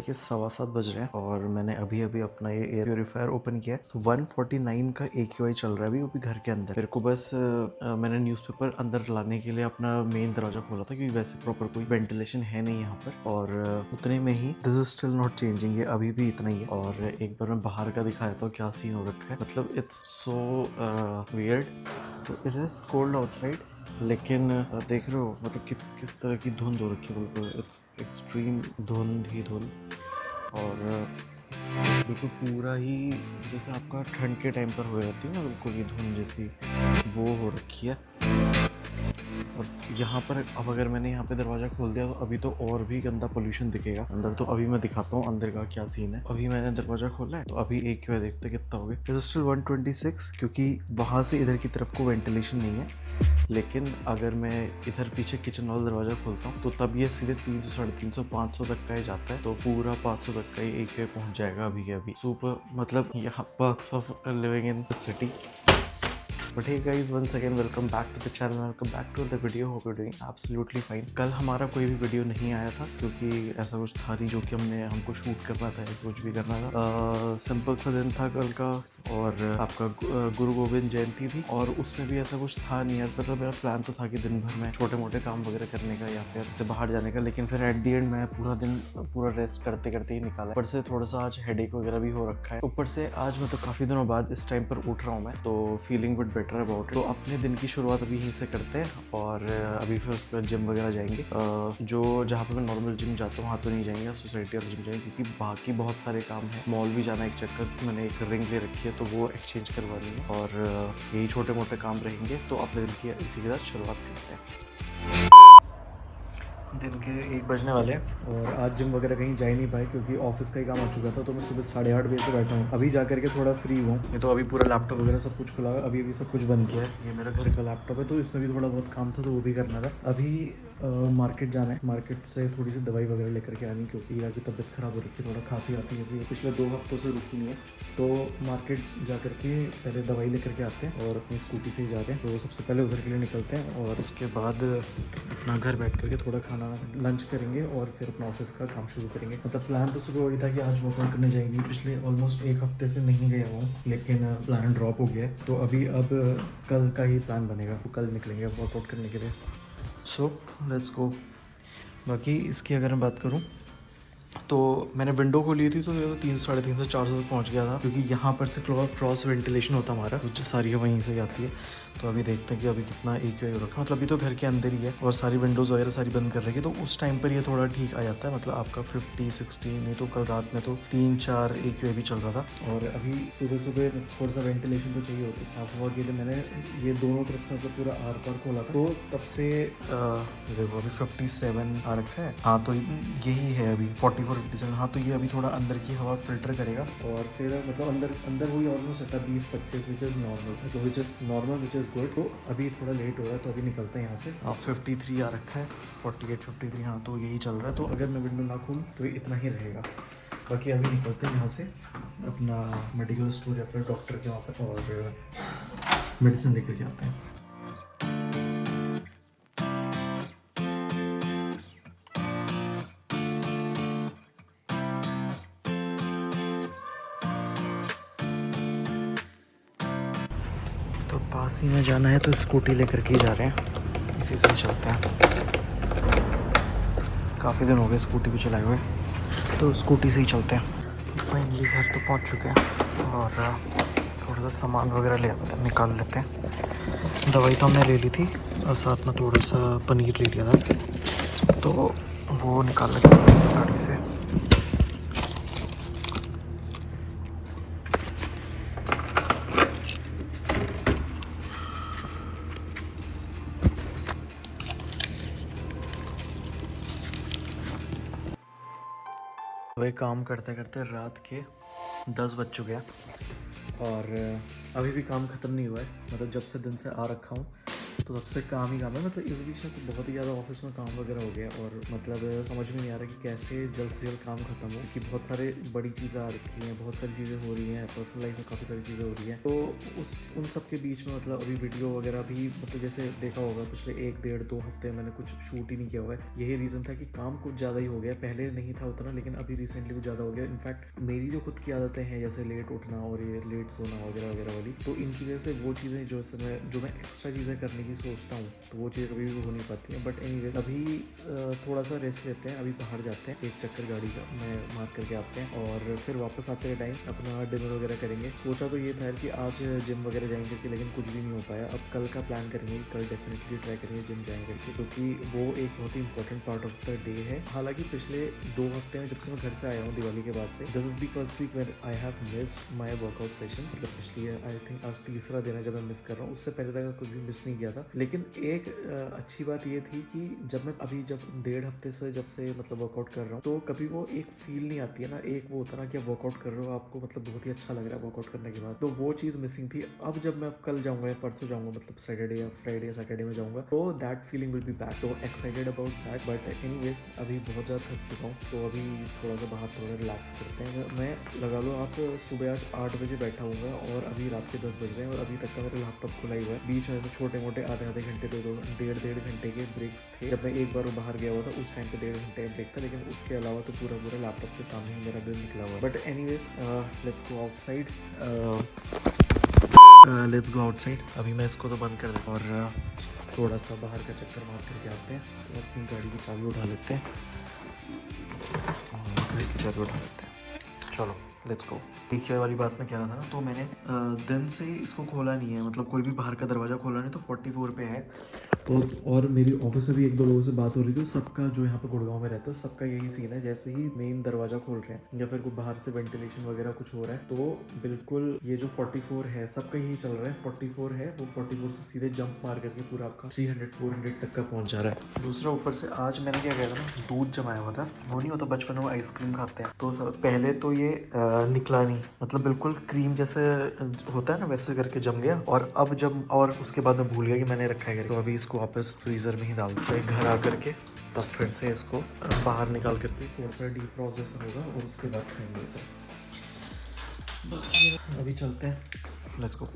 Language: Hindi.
के 7:15 बज रहे हैं और मैंने अभी अभी अपना ये एयर प्योरीफायर ओपन किया है। तो 149 का AQI चल रहा है अभी, वो भी घर के अंदर। मेरे को बस मैंने न्यूज़पेपर अंदर लाने के लिए अपना मेन दरवाजा खोला था, क्योंकि वैसे प्रॉपर कोई वेंटिलेशन है नहीं यहाँ पर। और उतने में ही this is still not changing, ये अभी भी इतना ही है। और एक बार मैं बाहर का दिखा देता हूँ क्या सीन हो रखा है। मतलब इट्स सो वियर्ड। तो इट इज कोल्ड आउटसाइड, लेकिन देख रहे हो मतलब किस तरह की धुंध हो रखी है। बिल्कुल इट्स एक्सट्रीम धुंध ही धुंध। और बिल्कुल पूरा ही जैसे आपका ठंड के टाइम पर हो जाती है ना, बिल्कुल ये धुंध जैसी वो हो रखी है। और यहाँ पर अब अगर मैंने यहाँ पे दरवाज़ा खोल दिया तो अभी तो और भी गंदा पोल्यूशन दिखेगा अंदर। तो अभी मैं दिखाता हूँ अंदर का क्या सीन है। अभी मैंने दरवाज़ा खोला है तो अभी एक क्यों देखते कितना हो गया। स्टिल 126, क्योंकि वहाँ से इधर की तरफ को वेंटिलेशन नहीं है। लेकिन अगर मैं इधर पीछे किचन वाला दरवाज़ा खोलता हूँ तो तब ये सीधे 300, 350, 500 तक का ही जाता है। तो पूरा 500 तक का ही एक पहुँच जाएगा अभी के अभी। सुपर, मतलब यहाँ perks of living in the city. But hey guys, once again welcome back to the channel, welcome back to the video. Hope you're doing absolutely fine. कल हमारा कोई भी वीडियो नहीं आया था क्योंकि ऐसा कुछ था नहीं जो कि हमको शूट करना था या कुछ भी करना था। सिंपल सा दिन था कल का। और आपका गुरु गोविंद जयंती थी और उसमें भी ऐसा कुछ था नहीं यार। मतलब मेरा प्लान तो था कि दिन भर में छोटे मोटे काम वगैरह करने का या फिर से बाहर जाने का, लेकिन फिर एट दी एंड मैं पूरा दिन पूरा रेस्ट करते करते ही निकाला। ऊपर से थोड़ा सा आज हेडेक वगैरह भी हो रखा है। ऊपर से आज मतलब काफ़ी दिनों बाद इस टाइम पर उठ रहा हूँ मैं, तो feeling good better about it. तो अपने दिन की शुरुआत अभी यहीं से करते हैं और अभी फिर उसके बाद जिम वगैरह जाएंगे। जो जहाँ पे मैं नॉर्मल जिम जाता हूँ वहाँ तो नहीं जाएंगे, सोसाइटी वाला जिम जाएंगे, क्योंकि बाकी बहुत सारे काम है। मॉल भी जाना एक चक्कर, मैंने एक रिंग ले रखी है तो वो एक्सचेंज करवानी है। और यही छोटे मोटे काम रहेंगे। तो अपने दिन की इसी के साथ शुरुआत करते हैं। दिन के 1 बजने वाले हैं और आज जिम वगैरह कहीं जा ही नहीं पाए क्योंकि ऑफिस का ही काम आ चुका था। तो मैं सुबह 8:30 बजे से बैठा हूँ। अभी जा करके थोड़ा फ्री हुआ। ये तो अभी पूरा लैपटॉप वगैरह सब कुछ खुला है, अभी सब कुछ बंद किया है। ये मेरा घर का लैपटॉप है तो इसमें भी थोड़ा बहुत काम था तो वो भी करना था। अभी मार्केट जाना है, मार्केट से थोड़ी सी दवाई वगैरह लेकर के आनी, क्योंकि हीरा की तबीयत ख़राब हो रखी है, थोड़ा खांसी ऐसी पिछले 2 हफ्तों से रुकी नहीं है। तो मार्केट जा करके पहले दवाई लेकर के आते हैं और अपनी स्कूटी से ही जाते हैं। तो सबसे पहले उधर के लिए निकलते हैं और उसके बाद अपना घर बैठ करके थोड़ा खाना लंच करेंगे और फिर अपना ऑफिस का काम शुरू करेंगे। मतलब प्लान तो सुबह वही था कि आज वर्कआउट करने जाएंगे। पिछले ऑलमोस्ट 1 हफ्ते से नहीं गया हूँ, लेकिन प्लान ड्रॉप हो गया है। तो अभी अब कल का ही प्लान बनेगा, तो कल निकलेंगे वर्कआउट करने के लिए। So let's go. बाकी इसकी अगर मैं बात करूँ तो मैंने विंडो खोली थी तो ये तो 300, 350, 400 तक पहुंच गया था, क्योंकि यहाँ पर से क्रॉस वेंटिलेशन होता हमारा, जो सारी हवा वहीं से आती है। तो अभी देखते हैं कि अभी कितना AQI हो रखा है। मतलब अभी तो घर के अंदर ही है और सारी विंडोज़ वगैरह सारी बंद कर रखी है। तो उस टाइम पर ये थोड़ा ठीक आ जाता है, मतलब आपका 50, 60। नहीं तो कल रात में तो 3-4 AQI भी चल रहा था। और अभी सुबह सुबह थोड़ा सा वेंटिलेशन तो चाहिए होता है साफ हवा के लिए। मैंने ये दोनों तरफ से मतलब पूरा आर पार खोला था, तो तब से देखो अभी 57 आ रखा है। हाँ तो यही है अभी 44, 57। हाँ तो ये अभी थोड़ा अंदर की हवा फिल्टर करेगा और फिर मतलब अंदर हुई ऑलमोस्ट होता है 20-25, which is normal, which is good. तो अभी थोड़ा लेट हो रहा है तो अभी निकलते हैं यहाँ से। 53 आ रखा है, 48, 53। हाँ तो यही चल रहा है। तो अगर मैं विंडो ना खोलूँ तो इतना ही रहेगा। बाकी अभी निकलते हैं यहाँ से अपना मेडिकल स्टोर या फिर डॉक्टर के वहाँ पर और मेडिसिन लेकर के आते हैं। तो पास ही में जाना है तो स्कूटी लेकर के ही जा रहे हैं, इसी से चलते हैं। काफ़ी दिन हो गए स्कूटी भी चलाए हुए, तो स्कूटी से ही चलते हैं। फाइनली घर तो पहुंच चुके हैं और थोड़ा सा सामान वगैरह ले आते हैं, निकाल लेते हैं। दवाई तो हमने ले ली थी और साथ में थोड़ा सा पनीर ले लिया था, तो वो निकाल लेते हैं गाड़ी से। वही काम करते करते रात के 10 बज चुके हैं और अभी भी काम ख़त्म नहीं हुआ है। मतलब जब से दिन से आ रखा हूँ तो तब से काम ही काम है। मतलब इस बीच में तो बहुत ही ज़्यादा ऑफिस में काम वगैरह हो गया और मतलब समझ में नहीं आ रहा कि कैसे जल्द से जल्द काम खत्म हो, कि बहुत सारे बड़ी चीज़ें आ रखी हैं, बहुत सारी चीज़ें हो रही हैं, पर्सनल लाइफ में काफ़ी सारी चीज़ें हो रही हैं। तो उन सब के बीच में मतलब अभी वीडियो वगैरह भी मतलब जैसे देखा होगा पिछले 1 डेढ़ 2 हफ्ते मैंने कुछ शूट ही नहीं किया हुआ है। यही रीज़न था कि काम कुछ ज़्यादा ही हो गया, पहले नहीं था उतना लेकिन अभी रिसेंटली कुछ ज़्यादा हो गया। इनफैक्ट मेरी जो खुद की आदतें हैं जैसे लेट उठना और ये लेट सोना वगैरह वगैरह वाली, तो इनकी वजह से वो चीज़ें जो मैं एक्स्ट्रा चीज़ें करने की सोचता हूँ तो वो चीज़ कभी भी हो नहीं पाती हैं। बट एनीवेज अभी थोड़ा सा रेस्ट लेते हैं, अभी बाहर जाते हैं, एक चक्कर गाड़ी का मैं मार करके आते हैं और फिर वापस आते के टाइम अपना डिनर वगैरह करेंगे। सोचा तो ये था यार कि आज जिम वगैरह जाएंगे करके, लेकिन कुछ भी नहीं हो पाया। अब कल का प्लान करेंगे, कल डेफिनेटली ट्राई करेंगे जिम जाएंगे करके, क्योंकि वो एक बहुत ही important part of the day है। हालांकि पिछले 2 हफ्ते में जब से मैं घर से आया हूँ दिवाली के बाद से, this is the first week when I have missed my workout session. मतलब पिछली आई थिंक आज तीसरा दिन है जब मैं मिस कर रहा हूँ, उससे पहले तक कुछ भी मिस नहीं किया था। लेकिन एक अच्छी बात ये थी कि जब 1.5 हफ्ते से जब से मतलब वर्कआउट कर रहा हूँ, तो कभी वो एक फील नहीं आती है ना, एक वो होता ना कि आप वर्कआउट कर रहे हो, आपको मतलब बहुत ही अच्छा लग रहा है वर्कआउट करने के बाद, तो वो चीज़ मिसिंग थी। अब जब मैं कल जाऊंगा या परसों जाऊंगा, मतलब सैटरडे या फ्राइडे या सैटरडे में जाऊंगा, तो that feeling will be back. तो excited about that. But anyways अभी बहुत ज़्यादा थक चुका हूँ, तो अभी थोड़ा सा बाहर थोड़ा रिलैक्स करते हैं। मैं लगा लो आप सुबह आज 8 बजे बैठा हूँ और अभी रात के 10 बज रहे हैं और अभी तक का मेरा लैपटॉप खुला ही हुआ है। बीच में से छोटे मोटे आधे घंटे 1.5 घंटे के ब्रेक्स थे। जब मैं एक बार बाहर गया हुआ था उस टाइम पे 1.5 घंटे का ब्रेक था, लेकिन उसके अलावा तो पूरा लैपटॉप के सामने ही मेरा दिन निकला हुआ है। But anyways let's go outside. अभी मैं इसको तो बंद कर देता हूँ और थोड़ा सा बाहर का चक्कर मार करके आते हैं। तो अपनी गाड़ी की चाबी उठा लेते हैं और गाड़ी की चाबी उठा लेते हैं। चलो लेट्स गो। देखिए वाली बात मैं कह रहा था ना, तो मैंने दिन से इसको खोला नहीं है, मतलब कोई भी बाहर का दरवाज़ा खोला नहीं, तो 44 पे है। तो और मेरी ऑफिस में भी 1-2 लोगों से बात हो रही थी, सबका जो यहाँ पे गुड़गांव में रहता है सबका यही सीन है। जैसे ही मेन दरवाज़ा खोल रहे हैं या फिर कोई बाहर से वेंटिलेशन वगैरह कुछ हो रहा है, तो बिल्कुल ये जो 44 है सबका यही चल रहा है। 44 है वो 44 से सीधे जंप मार करके पूरा आपका 300-400 तक का पहुँच जा रहा है। दूसरा ऊपर से आज मैंने क्या किया था ना, दूध जमाया हुआ था। वो नहीं होता बचपन में आइसक्रीम खाते हैं, तो पहले तो ये निकला नहीं, मतलब बिल्कुल क्रीम जैसे होता है ना वैसे करके जम गया। और अब जब और उसके बाद मैं भूल गया कि मैंने रखा है करके, तो अभी इसको वापस फ्रीज़र में ही डाल दिया है। घर आ करके तब फिर से इसको बाहर निकाल करके थोड़ा सा डीफ्रॉस्ट जैसा होगा और उसके बाद खाएंगे इसे। अभी चलते हैं, लेट्स गो।